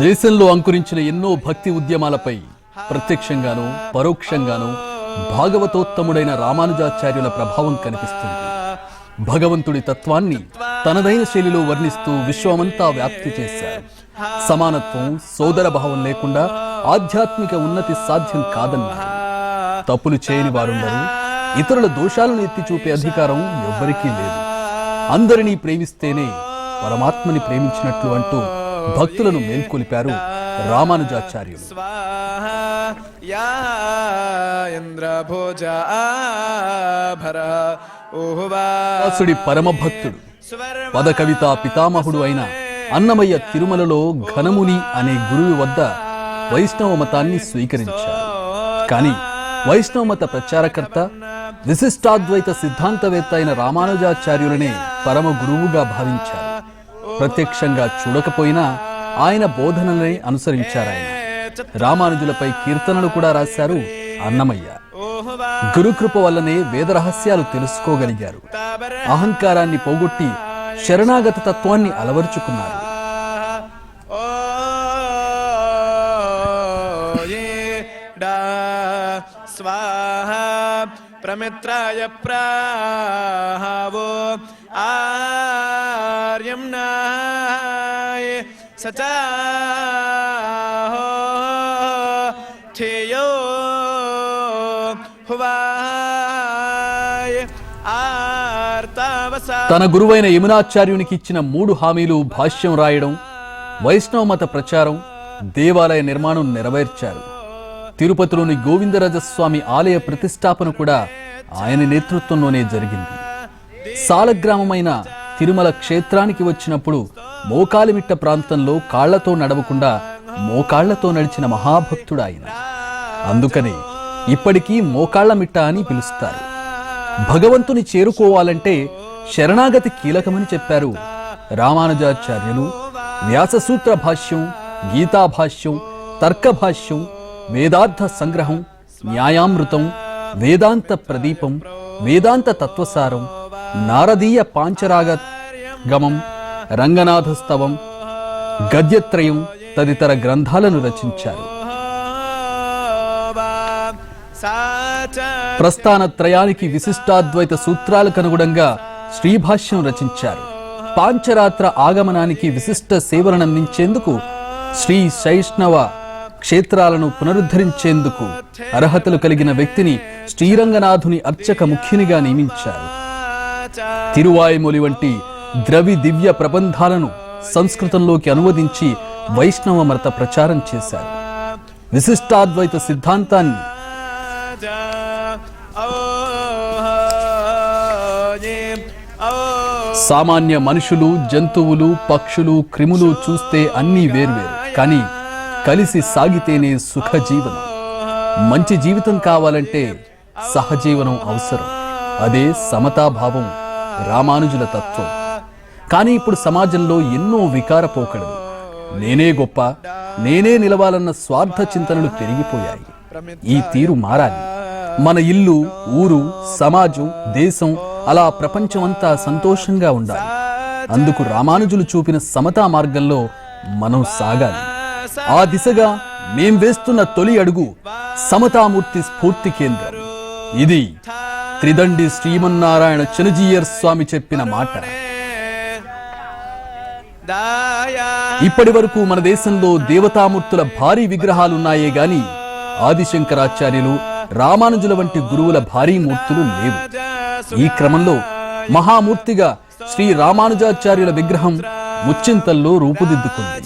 దేశంలో అంకురించిన ఎన్నో భక్తి ఉద్యమాలపై ప్రత్యక్షంగానూ పరోక్షంగానూ భాగవతోత్తముడైన రామానుజాచార్యుల ప్రభావం కనిపిస్తుంది. భగవంతుడి తత్వాన్ని తనదైన శైలిలో వర్ణిస్తూ విశ్వమంతా వ్యాప్తి చేశారు. సమానత్వం, సోదర భావం లేకుండా ఆధ్యాత్మిక ఉన్నతి సాధ్యం కాదన్నారు. తప్పులు చేయని వారుండరు, ఇతరుల దోషాలను ఎత్తి చూపే అధికారం ఎవ్వరికీ లేదు. అందరినీ ప్రేమిస్తేనే పరమాత్మని ప్రేమించినట్లు అంటూ భక్తులను మేల్కొలిపారు రామానుజాచార్యులు. వ్యాసుడి పరమ భక్తుడు, పద కవితా పితామహుడు అయిన అన్నమయ్య తిరుమలలో ఘనముని అనే గురువు వద్ద వైష్ణవ మతాన్ని స్వీకరించారు. కానీ వైష్ణవ మత ప్రచారకర్త, విశిష్టాద్వైత సిద్ధాంతవేత్త అయిన రామానుజాచార్యులనే పరమ గురువుగా భావించారు. ప్రత్యక్షంగా చూడకపోయినా ఆయన బోధనలనే అనుసరించారాయన. రామానుజులపై కీర్తనలు కూడా రాశారు అన్నమయ్య. గురుకృప వల్లనే వేద రహస్యాలు తెలుసుకోగలిగారు. అహంకారాన్ని పోగొట్టి శరణాగత తత్వాన్ని అలవర్చుకున్నారు. ప్రమిత్రాయ ప్రాహవో ఆర్యం నాయ సచాహో థేయో హువాయ ఆర్తావసా. తన గురువైన యమునాచార్యునికి ఇచ్చిన 3 హామీలు భాష్యం రాయడం, వైష్ణవ మత ప్రచారం, దేవాలయ నిర్మాణం నెరవేర్చారు. తిరుపతిలోని గోవిందరాజస్వామి ఆలయ ప్రతిష్టాపన కూడా ఆయన నేతృత్వంలోనే జరిగింది. సాలగ్రామమైన తిరుమల క్షేత్రానికి వచ్చినప్పుడు మోకాలిమిట్ట ప్రాంతంలో కాళ్లతో నడవకుండా మోకాళ్లతో నడిచిన మహాభక్తుడు ఆయన. అందుకనే ఇప్పటికీ మోకాళ్లమిట్ట అని పిలుస్తారు. భగవంతుని చేరుకోవాలంటే శరణాగతి కీలకమని చెప్పారు రామానుజాచార్యులు. వ్యాససూత్ర భాష్యం, గీతాభాష్యం, తర్కభాష్యం, వేదార్థ సంగ్రహం, న్యాయామృతం, వేదాంత ప్రదీపం, వేదాంత తత్వసారం, నారదీయ పాంచరాగమం, రంగనాథస్తవం, గద్యత్రయం తదితర గ్రంథాలను రచించారు. ప్రస్థానత్రయానికి విశిష్టాద్వైత సూత్రాలకు అనుగుణంగా శ్రీభాష్యం రచించారు. పాంచరాత్ర ఆగమనానికి విశిష్ట సేవలనందించేందుకు శ్రీ వైష్ణవ క్షేత్రాలను పునరుద్ధరించేందుకు అర్హతలు కలిగిన వ్యక్తిని శ్రీరంగనాథుని అర్చక ముఖ్యునిగా నియమించారు. తిరువాయుమొలి వంటి ద్రవి దివ్య ప్రబంధాలను సంస్కృతంలోకి అనువదించి వైష్ణవ మత ప్రచారం చేశారు. విశిష్టాద్వైత సిద్ధాంతాన్ని సామాన్య మనుషులు, జంతువులు, పక్షులు, క్రిములు చూస్తే అన్నీ వేర్వేరు, కానీ కలిసి సాగితేనే సుఖజీవనం. మంచి జీవితం కావాలంటే సహజీవనం అవసరం. అదే సమతాభావం, రామానుజుల తత్వం. కానీ ఇప్పుడు సమాజంలో ఎన్నో వికార పోకడలు, నేనే గొప్ప, నేనే నిలవాలన్న స్వార్థ చింతనలు పెరిగిపోయాయి. ఈ తీరు మారాలి. మన ఇల్లు, ఊరు, సమాజం, దేశం, అలా ప్రపంచమంతా సంతోషంగా ఉండాలి. అందుకు రామానుజులు చూపిన సమతా మార్గంలో మనం సాగాలి. ఆ దిశగా మేం వేస్తున్న తొలి అడుగు సమతామూర్తి స్ఫూర్తి కేంద్రం. ఇది త్రిదండి శ్రీమన్నారాయణ చినజీయర్ స్వామి చెప్పిన మాట. ఇప్పటి వరకు మన దేశంలో దేవతామూర్తుల భారీ విగ్రహాలున్నాయే గాని ఆదిశంకరాచార్యులు, రామానుజుల వంటి గురువుల భారీ మూర్తులు లేవు. ఈ క్రమంలో మహామూర్తిగా శ్రీ రామానుజాచార్యుల విగ్రహం ముచ్చింతల్లో రూపుదిద్దుకుంది.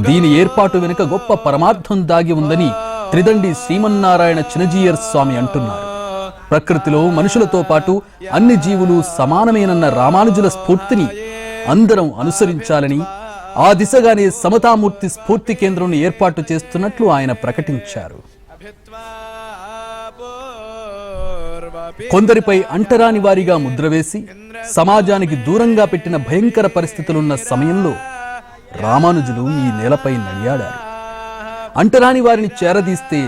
దీని ఏర్పాటు వెనుక గొప్ప పరమార్థం దాగి ఉందని త్రిదండి శ్రీమన్నారాయణ చినజీయర్ స్వామి అంటున్నారు. ప్రకృతిలో మనుషులతో పాటు అన్ని జీవులు సమానమేనన్న రామానుజుల స్ఫూర్తిని అందరం అనుసరించాలని, ఆ దిశగానే సమతామూర్తి స్ఫూర్తి కేంద్రం ఏర్పాటు చేస్తున్నట్లు ఆయన ప్రకటించారు. కొందరిపై అంటరాని వారిగా ముద్రవేసి సమాజానికి దూరంగా పెట్టిన భయంకర పరిస్థితులున్న సమయంలో రామానుజులు ఈ నేలపై నడియాడారు. అంటరాని వారిని చేరదీస్తే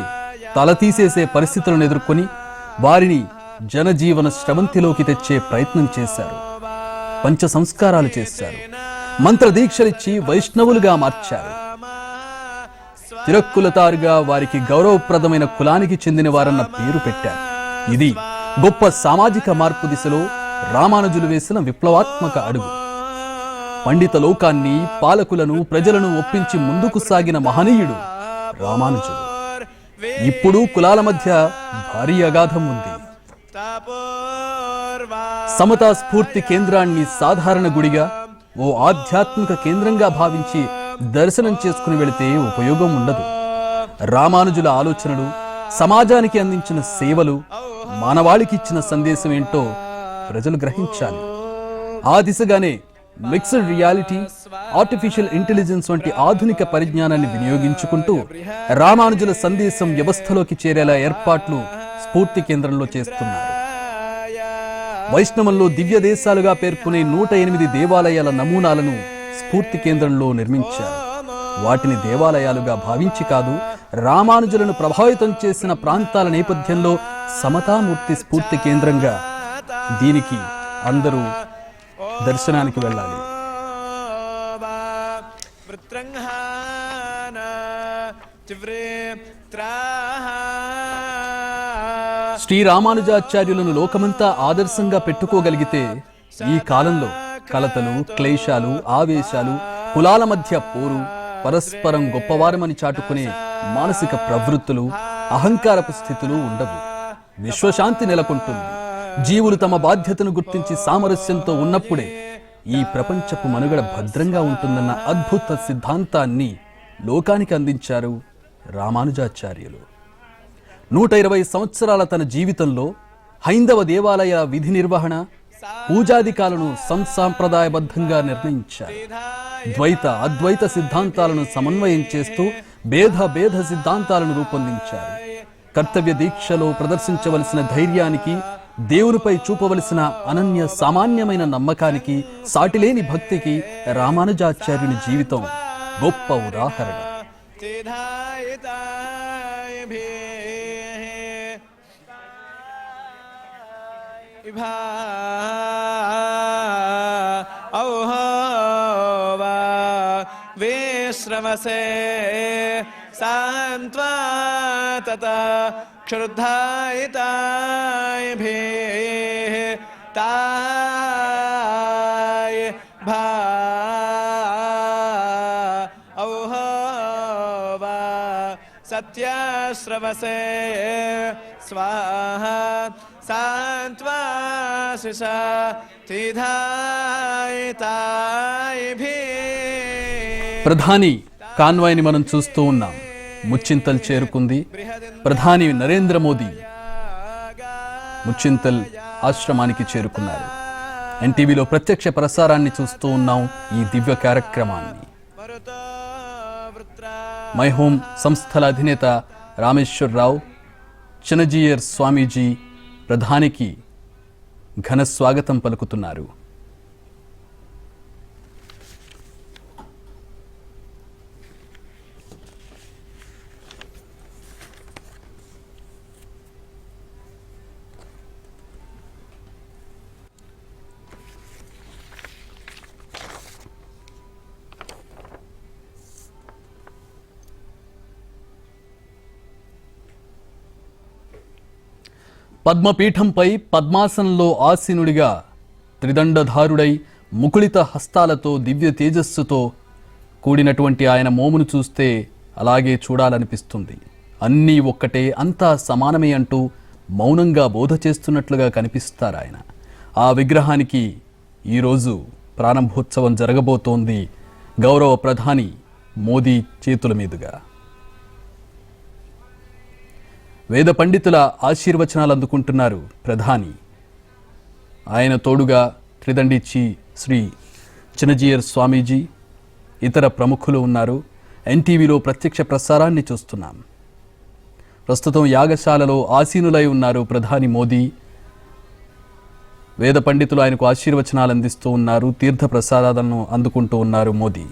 తల తీసేసే పరిస్థితులను ఎదుర్కొని వారిని జనజీవన శ్రవంతిలోకి తెచ్చే ప్రయత్నం చేశారు. పంచ సంస్కారాలు చేశారు. మంత్ర దీక్షలిచ్చి వైష్ణవులుగా మార్చారు. తిరక్కులతారుగా వారికి గౌరవప్రదమైన కులానికి చెందిన వారన్న పేరు పెట్టారు. ఇది గొప్ప సామాజిక మార్పు దిశలో రామానుజులు వేసిన విప్లవాత్మక అడుగు. పండిత లోకాన్ని, పాలకులను, ప్రజలను ఒప్పించి ముందుకు సాగిన మహనీయుడు రామానుజులు. ఇప్పుడు కులాల మధ్య భారీ అగాధం ఉంది. సమతా స్ఫూర్తి కేంద్రాన్ని సాధారణ గుడిగా, ఓ ఆధ్యాత్మిక కేంద్రంగా భావించి దర్శనం చేసుకుని వెళితే ఉపయోగం ఉండదు. రామానుజుల ఆలోచనలు, సమాజానికి అందించిన సేవలు, మానవాళికి ఇచ్చిన సందేశం ఏంటో ప్రజలు గ్రహించాలి. ఆ దిశగానే మిక్స్డ్ రియాలిటీ, ఆర్టిఫిషియల్ ఇంటెలిజెన్స్ వంటి ఆధునిక పరిజ్ఞానాన్ని వినియోగించుకుంటూ రామానుజుల సందేశం వ్యవస్థలోకి చేరేలా ఏర్పాట్లు స్ఫూర్తి కేంద్రంలో చేస్తున్నారు. వైష్ణవంలో దివ్య దేశాలుగా పేర్కొనే 108 దేవాలయాల నమూనాలను స్ఫూర్తి కేంద్రంలో నిర్మించారు. వాటిని దేవాలయాలుగా భావించి కాదు, రామానుజులను ప్రభావితం చేసిన ప్రాంతాల నేపథ్యంలో సమతామూర్తి స్ఫూర్తి కేంద్రంగా దీనికి అందరూ దర్శనానికి వెళ్ళాలి. శ్రీ రామానుజాచార్యులను లోకమంతా ఆదర్శంగా పెట్టుకోగలిగితే ఈ కాలంలో కలతలు, క్లేశాలు, ఆవేశాలు, కులాల మధ్య పోరు, పరస్పరం గొప్పవారమని చాటుకునే మానసిక ప్రవృత్తులు, అహంకారపు స్థితులు ఉండవు. విశ్వశాంతి నెలకొంటుంది. జీవులు తమ బాధ్యతను గుర్తించి సామరస్యంతో ఉన్నప్పుడే ఈ ప్రపంచపు మనుగడ భద్రంగా ఉంటుందన్న అద్భుత సిద్ధాంతాన్ని లోకానికి అందించారు రామానుజాచార్యులు. 120 సంవత్సరాల తన జీవితంలో హైందవ దేవాలయ విధి నిర్వహణ, పూజాధికాలను సంసాంప్రదాయబద్ధంగా నిర్ణయించారు. ద్వైత, అద్వైత సిద్ధాంతాలను సమన్వయం చేస్తూ భేద సిద్ధాంతాలను రూపొందించారు. కర్తవ్య దీక్షలో ప్రదర్శించవలసిన ధైర్యానికి, దేవునిపై చూపవలసిన అనన్య సామాన్యమైన నమ్మకానికి, సాటిలేని భక్తికి రామానుజాచార్యుని జీవితం గొప్ప ఉదాహరణ. విశ్రవసే సాంత్వా తతా క్షుద్ధాయితాయ తాయ భా ఔహోవా సత్యశ్రవసే స్వాహా సాంత్వా శిషా తీధాయితాయ ప్రధాని కాన్వాయ్ని మనం చూస్తూ ఉన్నాం. ముచ్చింతల్ చేరుకుంది. ప్రధాని నరేంద్ర మోదీ ముచ్చింతల్ ఆశ్రమానికి చేరుకున్నారు. ఎన్టీవీలో ప్రత్యక్ష ప్రసారాన్ని చూస్తూ ఉన్నాం ఈ దివ్య కార్యక్రమాన్ని. మై హోమ్ సంస్థల అధినేత రామేశ్వరరావు, చినజీయర్ స్వామీజీ ప్రధానికి ఘన స్వాగతం పలుకుతున్నారు. పద్మపీఠంపై పద్మాసనంలో ఆసీనుడిగా త్రిదండధారుడై ముకుళిత హస్తాలతో దివ్య తేజస్సుతో కూడినటువంటి ఆయన మోమును చూస్తే అలాగే చూడాలనిపిస్తుంది. అన్నీ ఒక్కటే, అంతా సమానమే అంటూ మౌనంగా బోధ చేస్తున్నట్లుగా కనిపిస్తారు ఆయన. ఆ విగ్రహానికి ఈరోజు ప్రారంభోత్సవం జరగబోతోంది గౌరవ ప్రధాని మోదీ చేతుల మీదుగా. వేద పండితుల ఆశీర్వచనాలు అందుకుంటున్నారు ప్రధాని. ఆయన తోడుగా త్రిదండిచ్చి శ్రీ చినజీయర్ స్వామీజీ, ఇతర ప్రముఖులు ఉన్నారు. ఎన్టీవీలో ప్రత్యక్ష ప్రసారాన్ని చూస్తున్నాం. ప్రస్తుతం యాగశాలలో ఆసీనులై ఉన్నారు ప్రధాని మోదీ. వేద పండితులు ఆయనకు ఆశీర్వచనాలు అందిస్తూ ఉన్నారు. తీర్థ ప్రసాదాలను అందుకుంటూ ఉన్నారు మోదీ.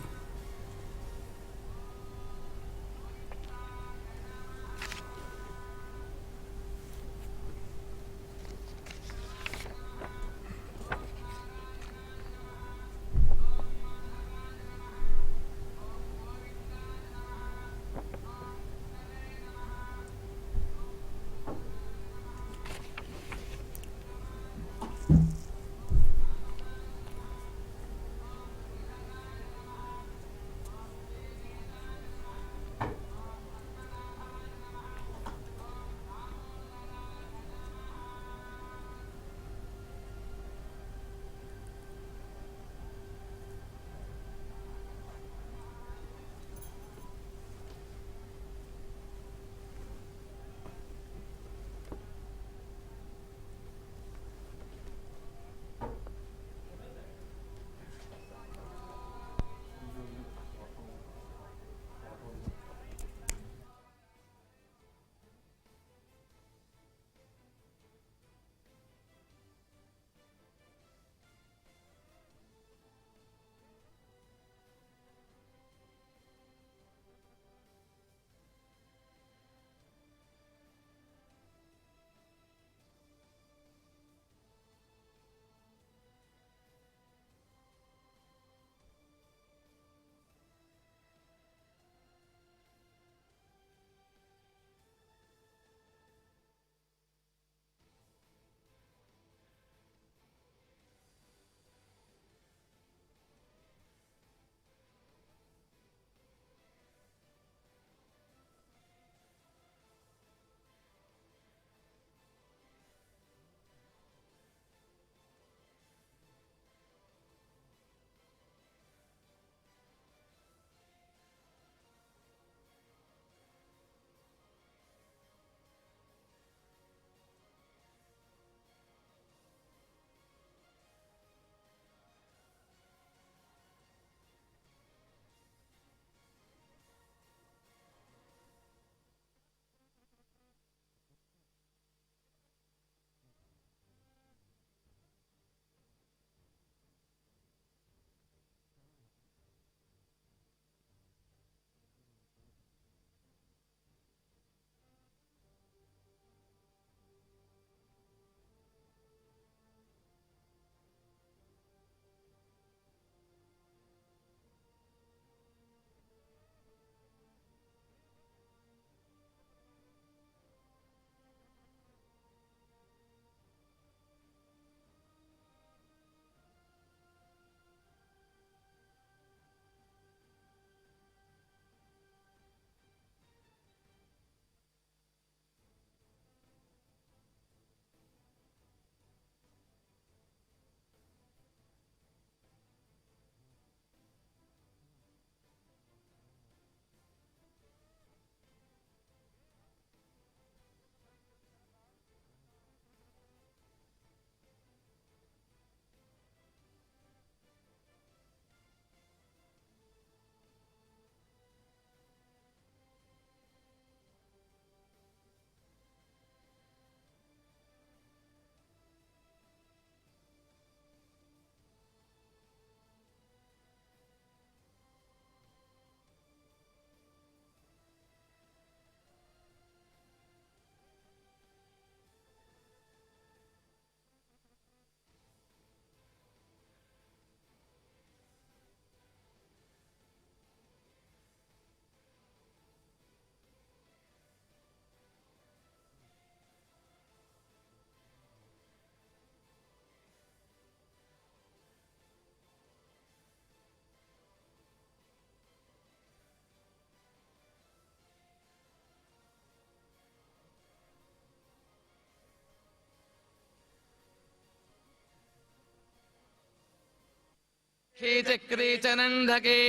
चक्रीचनन्दके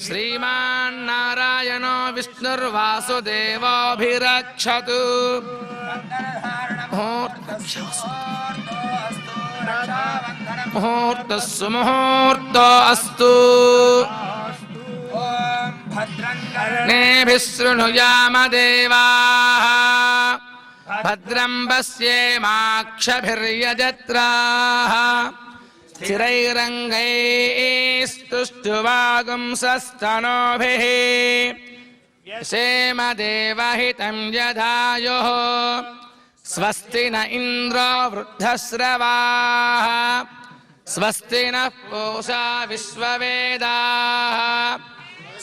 श्रीमान्नारायणो विष्णुर्वासुदेवोऽभिरक्षतु मुहूर्तः सुमुहूर्तो अस्तु नेभिः शृणुयाम देवाः भद्रं पश्येमाक्षभिर्यजत्राः स्थिरैरङ्गैस्तुष्टुवागुंसस्तनोभिः क्षेमदेवहितं यधायुः स्वस्ति न इन्द्रो वृद्धश्रवाः स्वस्ति नः पूषा विश्ववेदाः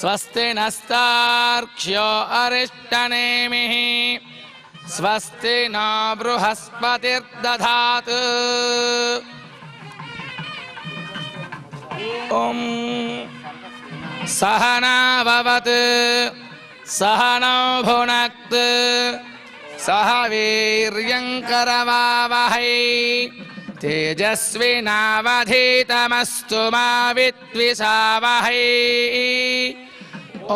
स्वस्ति नस्तार्क्ष्यो अरिष्टनेमिः स्वस्ति न बृहस्पतिर्दधातु ॐ सहना भवतु सहनौ भुनक्तु सह वीर्यङ्करवावहै तेजस्विनावधीतमस्तु मा विद्विषावहै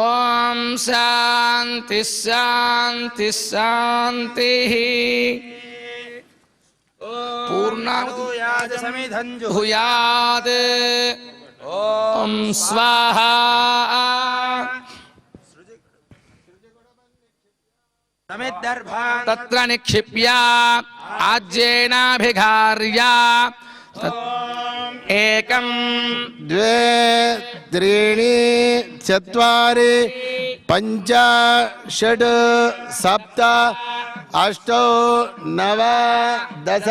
ॐ शान्ति शान्ति शान्तिः पूर्णाहुयात् ॐ स्वाहा तत्र निक्षिप्य आज्येनाभिघार्य एकं द्वे त्रीणि चत्वारि पञ्च षड् सप्त अष्टौ नव दश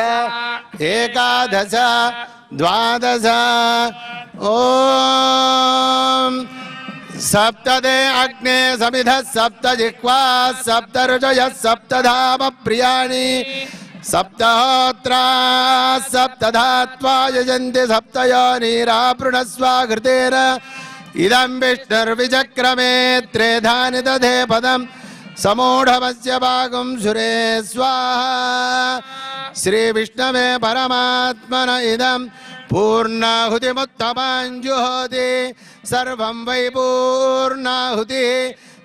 एकादश द्वादश ॐ सप्तदे अग्ने समिधः सप्त जिह्वा सप्त ऋषयः सप्तधाम प्रियाणि सप्तहोत्रा सप्तधात्वा यजन्ति सप्तयोनिरा पृणस्वा घृतेन इदं विष्णुर्विचक्रमे त्रेधानि दधे पदं समूढमस्य भागं सुरे स्वाहा श्रीविष्णवे परमात्मन इदं पूर्णाहुतिमुत्तमाञ्जुहोति सर्वं वै पूर्णाहुतिः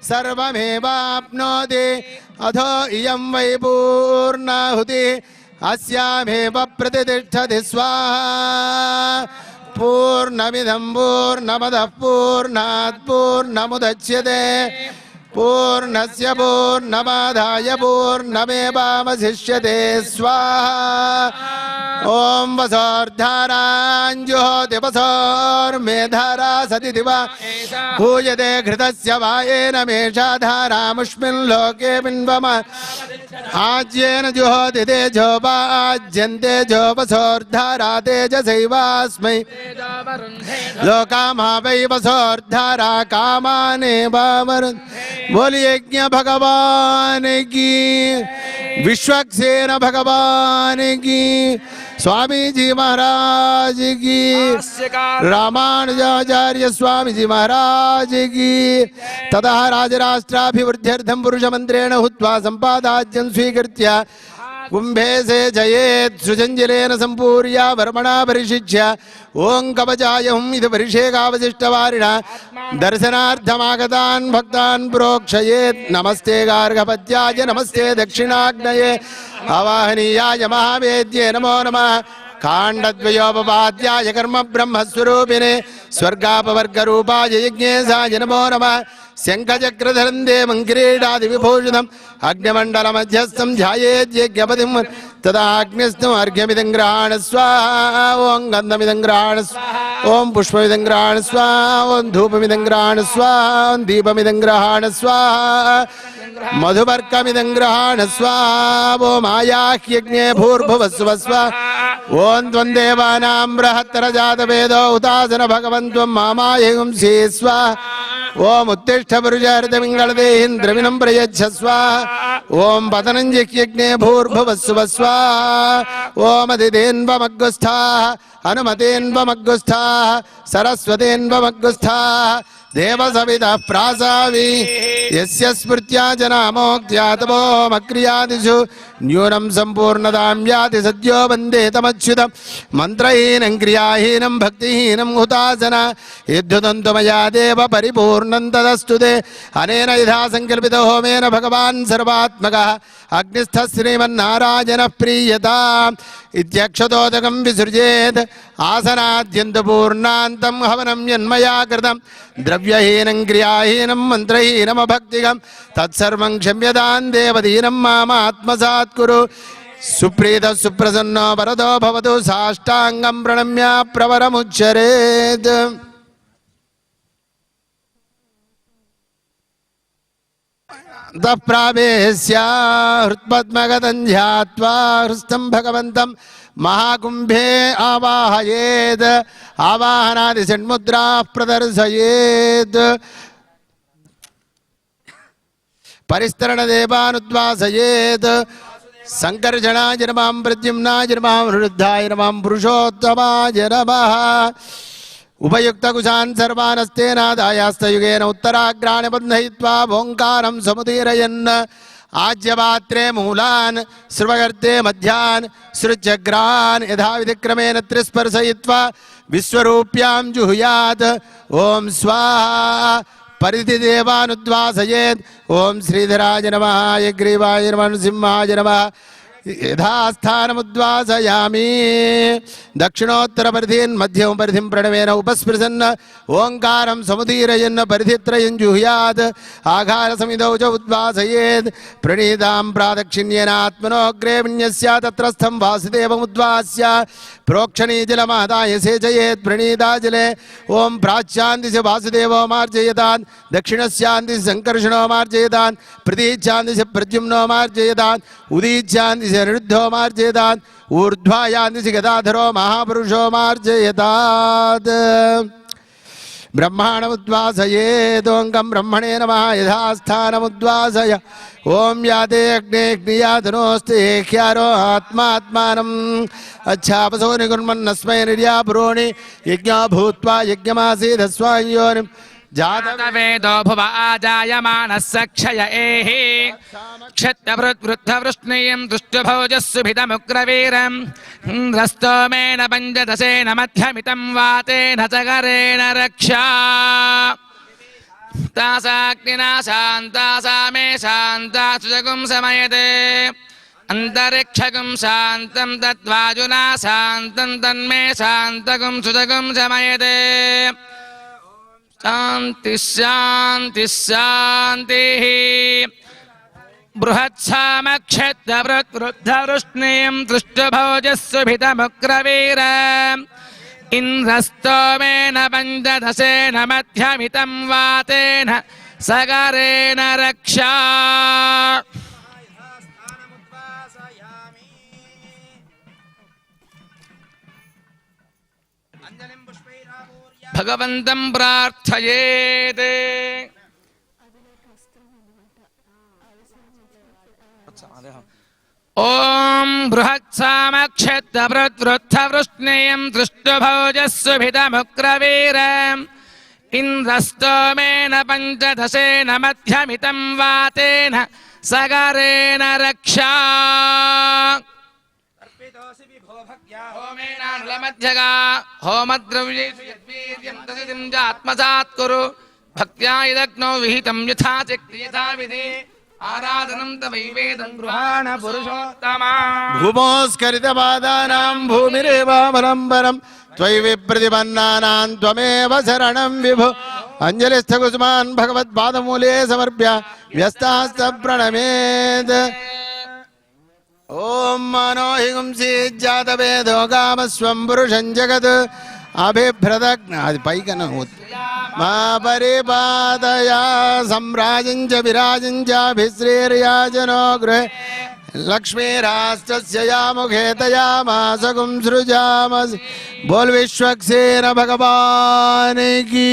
सर्वमेवाप्नोति अथो इयं वै पूर्णाहुतिः अस्यामेव प्रतिष्ठति स्वाहा पूर्णमिदं पूर्णमदः पूर्णात् पूर्णमुदच्यते पूर्णस्य पूर्णमादाय पूर्णमेवावशिष्यते स्वाहा ॐ वसोर्धाराञ्जुहोति वसोर्मेधारा सति दिवा पूयते घृतस्य वायेन मेषा धारामुष्मिन् लोके बिन्वम आज्येन जुहोति तेजोपाज्यन्ते जो वसोर्धारा तेजसैवास्मै लोकामा वै वसोर्धारा कामानेवावरुन् बोलिए यज्ञ भगवान की विश्वक्सेन भगवान की स्वामी जी महाराज की रामानुजाचार्य स्वामी जी महाराज की ततः राजराष्ट्राभिवृद्ध्यर्थं पुरुषमन्त्रेण हुत्वा सम्पादाज्यं स्वीकृत्य कुंभे से जयेत् सृजंजलेन संपूर्या वर्मणा परिशिच्य ओं कवचाय हुं इति परिषेकावशिष्टवारिणा दर्शनार्थमागतान् भक्तान् प्रोक्षयेत् नमस्ते गार्गपत्याय नमस्ते दक्षिणाग्नये आवाहनीयाय महावेद्ये नमो नमः काण्डद्वयोपपाद्याय कर्म ब्रह्मस्वरूपिणे स्वर्गापवर्गरूपाय यज्ञेशाय नमो नमः शंखचक्रधरं देवं किरीटादिविभूषितम् अग्निमण्डलमध्यस्थं ध्यायेद्यज्ञपतिं तदा अग्निस्थम् अर्घ्यमिदं गृहाण स्वाहा ॐ गन्धमिदं गृहाण स्वाहा ॐ पुष्पमिदं गृहाण स्वाहा ॐ धूपमिदं गृहाण स्वाहा ॐ दीपमिदं गृहाण स्वाहा मधुपर्कमिदं गृहाण स्वाहा ॐ आयाह्यज्ञे भूर्भुवस्सुवः स्वाहा ॐ त्वं देवानां बृहत्तरजातवेदो उतासन भगवन् त्वं मामायं स्वाहा ओम उत्तिष्ठ पुरुषार्थमिङ्गलदेहीन्द्रविनं प्रयच्छ स्वाहा ओम पतनञ्जिह्यज्ञे भूर्भुवस्सुवः स्वाहा ओम अधिदेन्वमग्गुस्थाः हनुमतेन्वमग्गुस्थाः सरस्वतेन्वमग्गुस्थाः देवसवितः प्रासावि यस्य स्मृत्या जनामोक्त्या तपोमक्रियादिषु न्यूनं सम्पूर्णतां याति सद्यो वन्दे तमच्युतं मन्त्रहीनं क्रियाहीनं भक्तिहीनं हुतासन यद्धुतं मया देव परिपूर्णं तदस्तु ते अनेन यथा सङ्कल्पितो होमेन भगवान् सर्वात्मकः अग्निस्थः श्रीमन्नारायणः प्रीयताम् इत्यक्षतोदकं विसृजेत् आसनाद्यन्तपूर्णान्तं हवनं यन्मया कृतं द्रव्यहीनं क्रियाहीनं मन्त्रहीनमभक्तिकं तत्सर्वं क्षम्यतां देवदीनं मामात्मसात् कुरु सुप्रीतः सुप्रसन्नो वरदो भवतु साष्टाङ्गं प्रणम्य प्रवरमुच्चरेत् तप्रावेश्य हृत्पद्मगतं ध्यात्वा हृस्तं भगवन्तं महाकुम्भे आवाहयेत् आवाहनादि षण्मुद्राः प्रदर्शयेत् परिस्तरणदेवानुद्वासयेत् संकर्षणाय नमः प्रद्युम्नाय नमः वृद्धाय नमः पुरुषोत्तमाय नमः उपयुक्तकुशान् सर्वानस्तेनादायास्तयुगेन उत्तराग्राणि बन्धयित्वा ओङ्कारं समुदीरयन् आज्यपात्रे मूलान् स्रवगर्ते मध्यान् सृजग्रान् यथाविधिक्रमेण त्रिस्पर्शयित्वा विश्वरूप्यां जुहुयात् ॐ स्वाहा परिधिदेवानुद्वासयेत् ॐ श्रीधराय नमः यग्रीवाय नमः नृसिंहाय नमः यथास्थानमुद्वासयामि दक्षिणोत्तरपरिधिन् मध्यमपरिधिं प्रणवेन उपस्पृशन् ओङ्कारं समुदीरयन् परिधित्रयं जुहुयात् आघारसमिदौ च उद्वासयेत् प्रणीतां प्रादक्षिण्येनात्मनोऽग्रे विन्यस्य तत्रस्थं वासुदेवमुद्वास्य प्रोक्षणीजलमादाय सेचयेत् प्रणीताजले ॐ प्राच्यान्दिश वासुदेवो मार्जयतान् दक्षिणस्यान्दिश सङ्कर्षणो मार्जयतान् प्रतीच्यान्दिश प्रद्युम्नो मार्जयतान् उदीच्यान्दिश निरुद्धो मार्जयतान् ऊर्ध्वायान्दिश गदाधरो महापुरुषो मार्जयतात् ब्रह्माणमुद्वासयेदोऽङ्गं ब्रह्मणे नमः यथास्थानमुद्वासय ॐ याते अग्नेऽग्नियातनोऽस्ति ह्यारो आत्मात्मानम् अच्छापसो निकुर्मन्नस्मै निर्यापुरोणि यज्ञो भूत्वा यज्ञमासीदस्वायोनिम् जातवेदो भुव आजायमानः सक्षय एहि क्षत्रवृद्धवृष्णीयं दुष्टभोजस्सुभितमुग्रवीरम् इन्द्रस्तोमेन पञ्चदशेन मध्यमितं वातेन चकरेण रक्षा तासाग्निना शान्ता मे शान्ता सुजगुं समयते अन्तरिक्षगुं शान्तं तद्वाजुना शान्तं तन्मे शान्तगुं सुजगुं शमयते शान्ति शान्ति शान्तिः बृहत्सामक्षत्रवृद्धवृष्णीं दृष्टभोजस्सुभितमुग्रवीर इन्द्रस्तोमेन पञ्चदशेन मध्यमितं वातेन सगरेण रक्षा भगवन्तं प्रार्थयेत् ॐ बृहत्सामक्षत्रवृद्धवृष्णीं दृष्टभोजस्सुभितमुग्रवीर इन्द्रस्तोमेन पञ्चदशेन मध्यमितं वातेन सगरेण रक्षा होमेनानुलमध्यगा होमद्रव्येषु यद्वीर्यं तदिदं च आत्मसात् कुरु भक्त्या यदग्नौ विहितं यथा शक्ति यथाविधि आराधनं तवैवेदं गृहाण पुरुषोत्तमा भूमोस्खलितपादानां भूमिरेवावलम्बनं त्वयि विप्रतिपन्नानां त्वमेव शरणं विभो अञ्जलिस्थकुसुमान् भगवत्पादमूले समर्प्य व्यस्तास्तप्रणमेत् ओम मनो हिंसीज्जातवेदो कामस्वं पुरुषं जगत् अभिभ्रदग्न అది పైకన మా పరిపాదయా సంరాజం చ విరాజం చ అభిశ్రీర్యాజనో గృహే लक्ष्मीराष्ट्रस्य या मुखे तया मासकुं सृजामसि बोल विश्वक्सेन भगवान की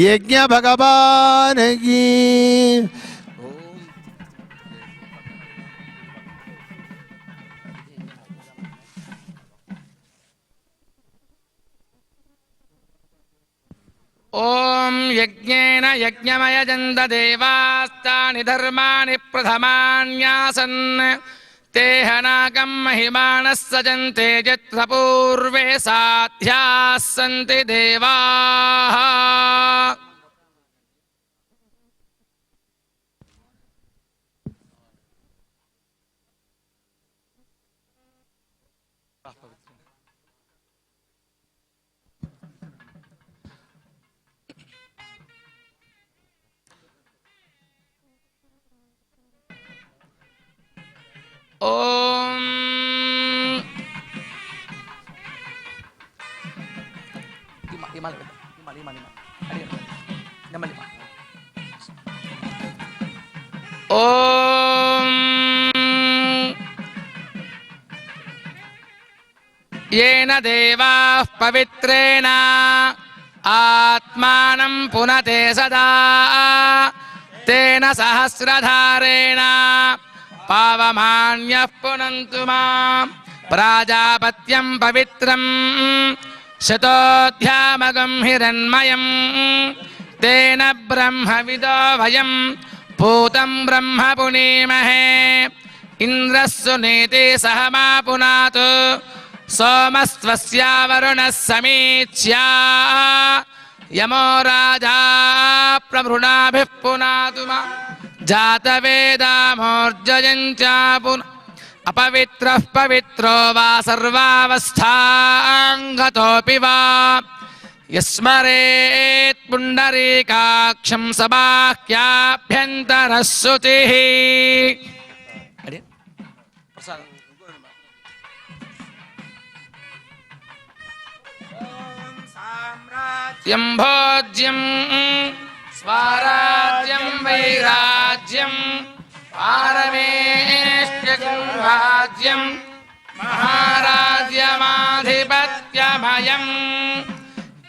यज्ञ भगवान की ఓం యజ్ఞేన యజ్ఞమయజంత దేవాస్తాని ధర్మాణి ప్రథమాన్యాసన్ తేహనాకం మహిమానః సజంతే యత్ర పూర్వే సాధ్యాः సంతి దేవాః. ఓం ఓం येन देवाः पवित्रेण आत्मानं पुनते सदा तेन सहस्रधारेण पावमान्यः पुनन्तु मां प्राजापत्यं पवित्रं शतोऽध्यामगं हिरण्मयं तेन ब्रह्मविदो वयं पूतं ब्रह्म पुनीमहे इन्द्रः सुनीति सह मा पुनातु सोमस्त्वस्या वरुणः समीच्या यमो राजा प्रभृणाभिः पुनातु मा जातवेदामोर्जयञ्च अपवित्रः पवित्रो वा सर्वावस्थाङ्गतोऽपि वा यस्मरेत् पुण्डरीकाक्षं सबाह्याभ्यन्तरः शुचिः. भोज्यं स्वाराज्यं वैराज्यं पारमेष्ठ्यं राज्यं महाराज्यमाधिपत्यमयं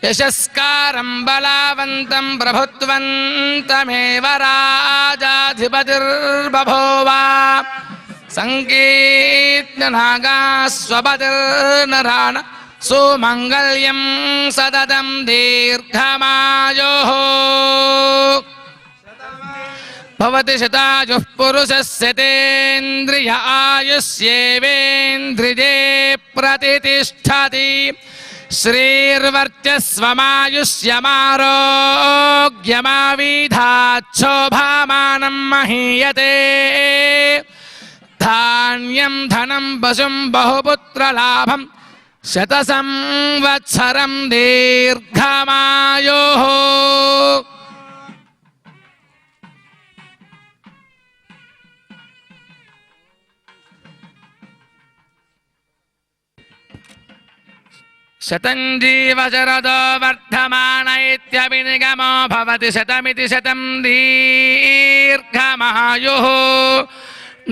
यशस्कारं बलवन्तं प्रभुत्वन्तमेव राजाधिपतिर्बभूव सङ्कीर्तनागास्वपतिर्नराण सुमङ्गल्यं सततं दीर्घमायुः भवति शतायुः पुरुषस्य तेन्द्रिय आयुष्येवेन्द्रिये प्रतितिष्ठति श्रीर्वर्चस्वमायुष्यमारोग्यमाविधाच्छोभामानं महीयते धान्यं धनं पशुं बहुपुत्रलाभं शतसंवत्सरं दीर्घमायुः. शतं जीवशरदो वर्धमान इत्यभिनिगमो भवति शतमिति शतं दीर्घमायुः.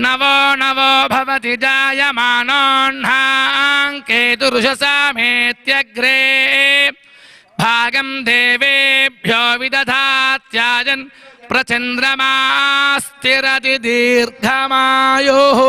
नवो नवो भवति जायमानोऽह्नाङ्केतुरुषसामेत्यग्रे भागं देवेभ्यो विदधात्याजन् प्रचन्द्रमास्तिरति दीर्घमायुः.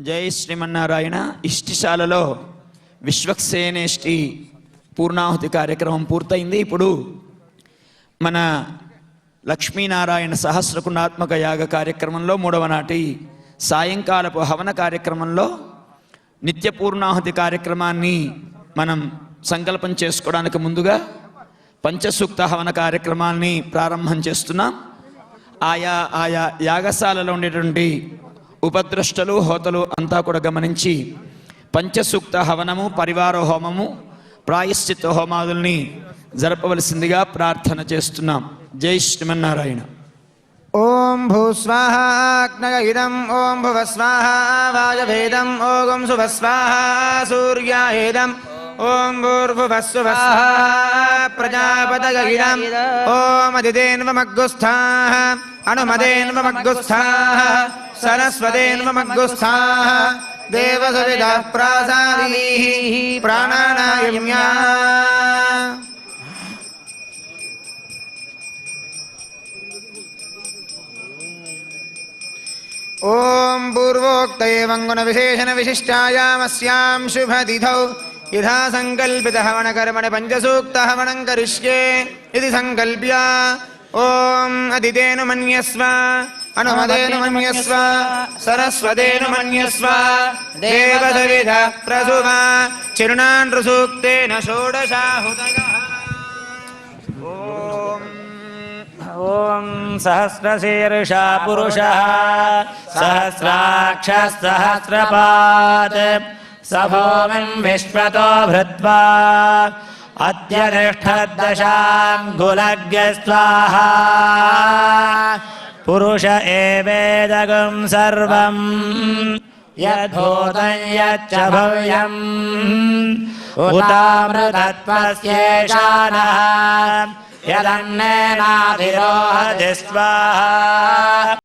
జై శ్రీమన్నారాయణ. ఇష్టిశాలలో విశ్వక్సేనేష్టి పూర్ణాహుతి కార్యక్రమం పూర్తయింది. ఇప్పుడు మన లక్ష్మీనారాయణ సహస్రకుండాత్మక యాగ కార్యక్రమంలో మూడవ నాటి సాయంకాలపు హవన కార్యక్రమంలో నిత్య పూర్ణాహుతి కార్యక్రమాన్ని మనం సంకల్పం చేసుకోవడానికి ముందుగా పంచసూక్త హవన కార్యక్రమాన్ని ప్రారంభం చేస్తున్నాం. ఆయా ఆయా యాగశాలలో ఉండేటువంటి ఉపద్రష్టలు హోతలు అంతా కూడా గమనించి పంచసూక్త హవనము, పరివార హోమము, ప్రాయశ్చిత్త హోమాదుల్ని జరపవలసిందిగా ప్రార్థన చేస్తున్నాం. జై శ్రీమన్నారాయణ. ॐ भूस्वाहा अग्नय इदम् ॐ भुवस्वाहा वायवेदम् ॐ सुवस्वाहा सूर्यायेदम् ॐ भूर्भुवस्सुवस्वाहा प्रजापतय इदम् ॐ अदितेन्वमग्गुस्थाः अनुमदेन्वमग्गुस्थाः सरस्वतेन्वमग्गुस्थाः देवसविदः प्रासादीः प्राणानायम्या ॐ पूर्वोक्त एवं गुणविशेषणविशिष्टायामस्यां शुभतिथौ यथा सङ्कल्पितः हवनकर्मणि पञ्चसूक्तः हवनं करिष्ये इति सङ्कल्प्य ॐ अदितेनु मन्यस्व अनुमदेनु मन्यस्व सरस्वतेनु मन्यस्व देवसविधः प्रसुवा चिरुणान् ऋसूक्तेन षोडशाहुतयः ॐ सहस्रशीर्षा पुरुषः सहस्राक्षः सहस्रपात् स भूमिं विश्वतो भृत्वा अत्यतिष्ठद्दशाङ्गुलग्य स्वाहा पुरुष एवेदगं सर्वम् यद्भूतं यच्च भव्यम् उतामृतत्वस्येषानः यदन्नेनाधिरोहति स्वाहा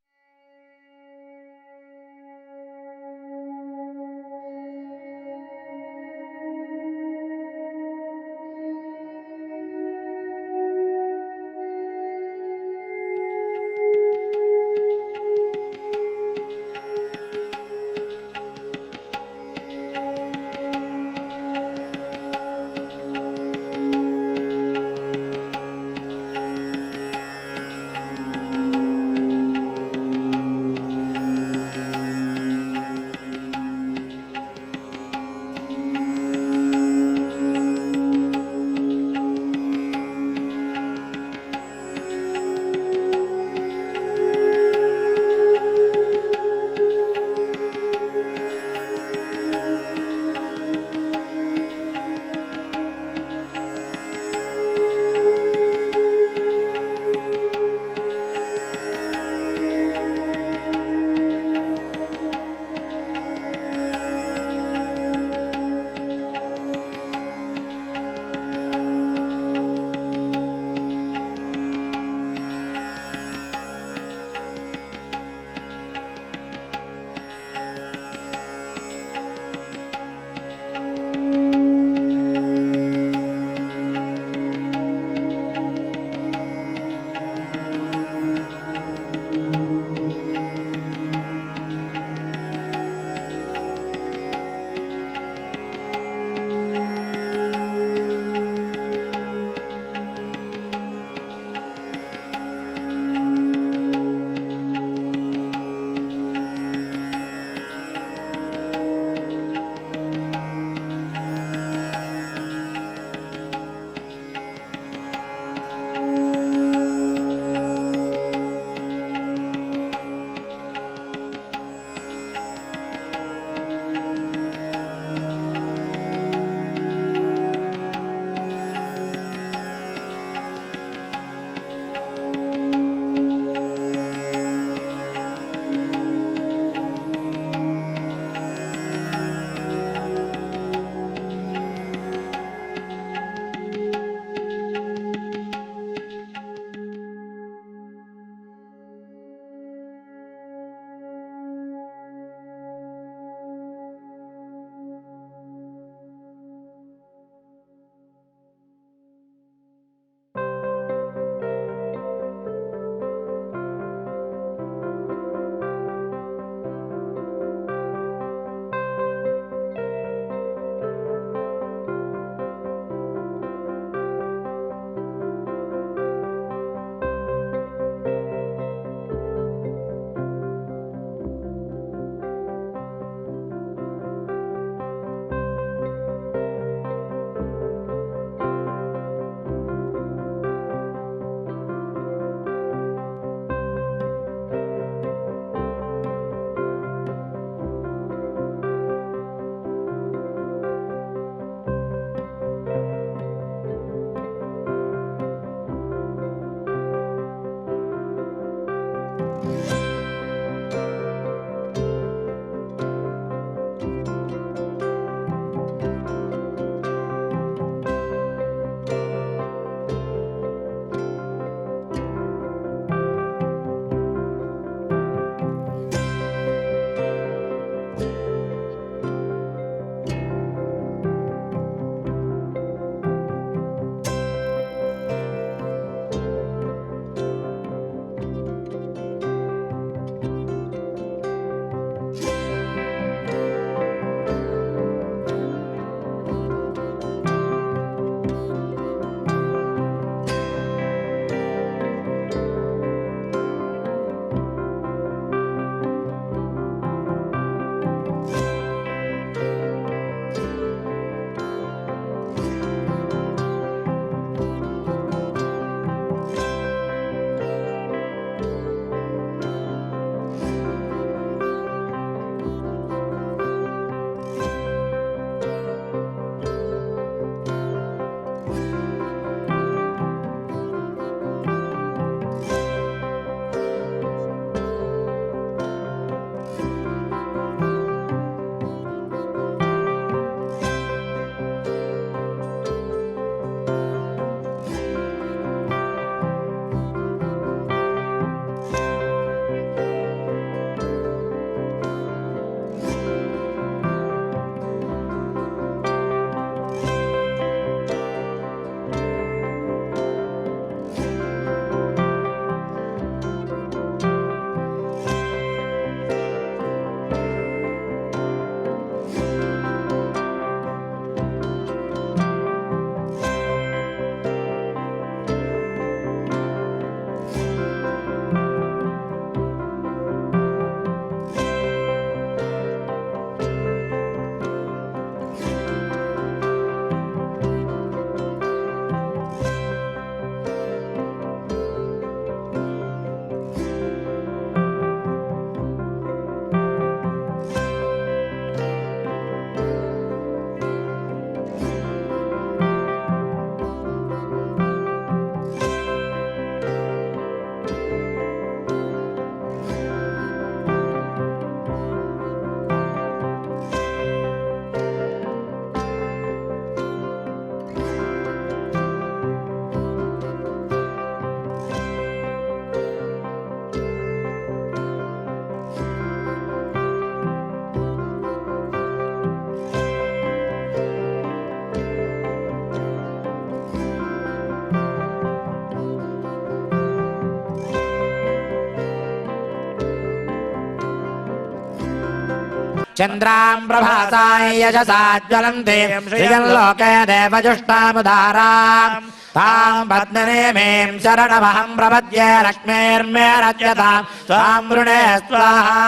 चन्द्रां प्रभासाय यशसा ज्वलन्तीं श्रियं लोके देवजुष्टामुदाराम् तां पद्मनेमीं शरणमहं प्रपद्ये लक्ष्मीर्मे रच्यतां त्वां वृणे स्वाहा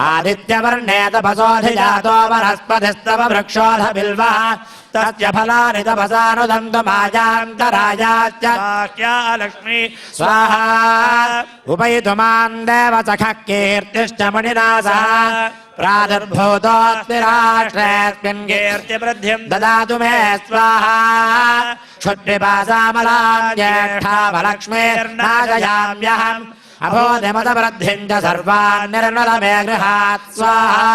आदित्यवर्णे तपसोऽधिजातो वनस्पतिस्तव वृक्षोऽध बिल्वः तस्य फलानि तपसानुदन्तु मायान्तरायाश्च लक्ष्मी स्वाहा उपैतुमान् देवसखः कीर्तिश्च मुनिना सह प्रादुर्भूतोऽस्ति राष्ट्रेऽस्मिन् कीर्तिवृद्धिं ददातु मे स्वाहा क्षुद्विपासामलां ज्येष्ठामलक्ष्मीर्नाशयाम्यहम् अभोधिमतवृद्धिं च सर्वान् निर्मल मे गृहात् स्वाहा।